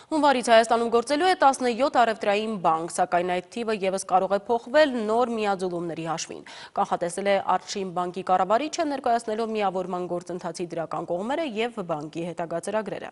Հունվարից Հայաստանում գործելու է 17 առևտրային բանկ, սակայն այդ թիվը ևս կարող է փոխվել նոր միաձուլումների հաշվին։ Կանխատեսել է Արդշին բանկի կառավարիչը, ներկայացնելով միավորման գործընթացի դրական կողմերը և բանկի հետագա ծրագրերը։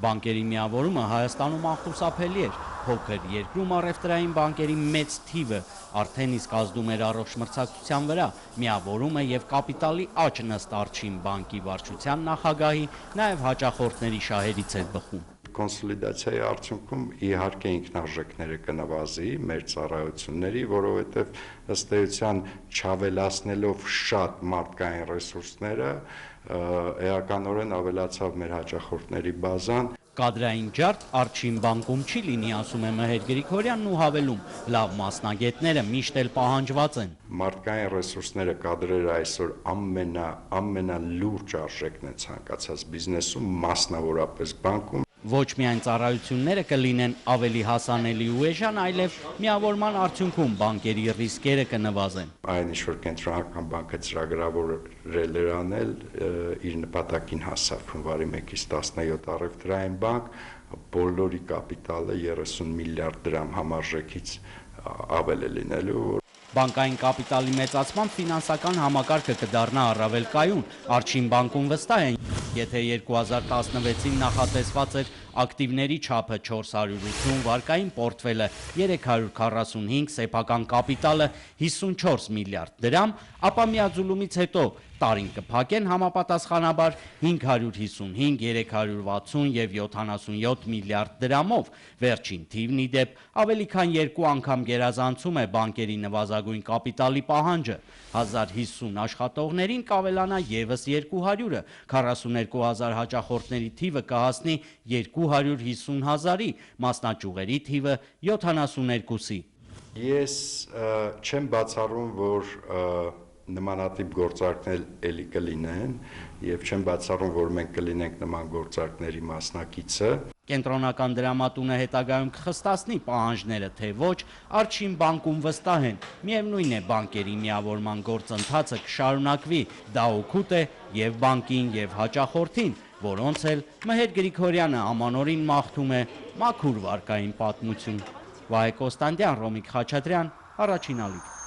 Բանկերի միավորումը Հայաստանում անխուսափելի էր, փոքր երկրում առևտրային բանկերի մեծ թիվը արդեն իսկ ազդում էր առողջ մրցակցության վրա, միավորումը և կապիտալի աճ ըստ Արդշին բանկի վարչության նախագահի, նաև հաճախորդների շահերից էր բխում։ Կոնսոլիդացիայի արդյունքում իհարկե ինքնարժեքները կնվազի մեր ծառայությունների, որովհետև ըստ էության չավելացնելով շատ մարդկային ռեսուրսները, էականորեն ավելացավ մեր հաճախորդների բազան։ Կադրային ջարդ Արդշին բանկում չի լինի, ասում է Մհեր Գրիգորյանն ու հավելում, լավ մասնագետները միշտ էլ պահանջված են։ Մարդկային ռեսուրսները, կադրերը այսօր ամենալուրջ արժեքն է ցանկացած բիզնեսում, մասնավորապես բանկում։ Ոչ միայն ծառայությունները կլինեն ավելի հասանելի ու էժան, այլև միավորման արդյունքում բանկերի ռիսկերը կնվազեն։ Այն ինչ որ կենտրոնական բանկը ծրագրավորել էր անել, իր նպատակին հասավ։ Հունվարի 1-ից 17 առևտրային բանկ, բոլորի կապիտալը 30 միլիարդ դրամ համարժեքից ավել է լինելու։ Բանկային կապիտալի մեծացմամբ ֆինանսական համակարգը կդառնա առավել կայուն։ Արդշին բանկում վստահ են, եթե 2016-ին նախատեսված էր ակտիվների չափը 480, վարկային պորտֆելը 345, սեփական կապիտալը 54 միլիարդ դրամ, ապա միաձուլումից հետո տարին կփակեն համապատասխանաբար 555, 360 և 77 միլիարդ դրամով։ Վերջին թիվն ի դեպ ավելի քան 2 անգամ գերազանցում է բանկերի նվազագույն կապիտալի պահանջը։ 1050 աշխատողներին կավելանա ևս 200-ը, 42,000 հաճախորդների թիվը կհասնի 250,000-ի, մասնաճյուղերի թիվը 72-ի։ Ես չեմ բացառում, որ նմանատիպ գործարքներ էլի կլինեն և չեմ բացառում, որ մենք կլինենք նման գործարքների մասնակիցը։ Կենտրոնական դրամատունը հետագայում կխստացնի պահանջները, թե ոչ, Արդշին բանկում վստահ են, միևնույն է բանկերի միավորման գործընթացը կշարունակվի, դա օգուտ է և բանկին և հաճախորդին, որոնց էլ Մհեր Գրիգորյանը ամանորին մաղթում է մաքուր վարկային պատմություն։ Վահե Կոստանդյան, Ռոմիկ Խաչատրյան, Առաջին ալիք։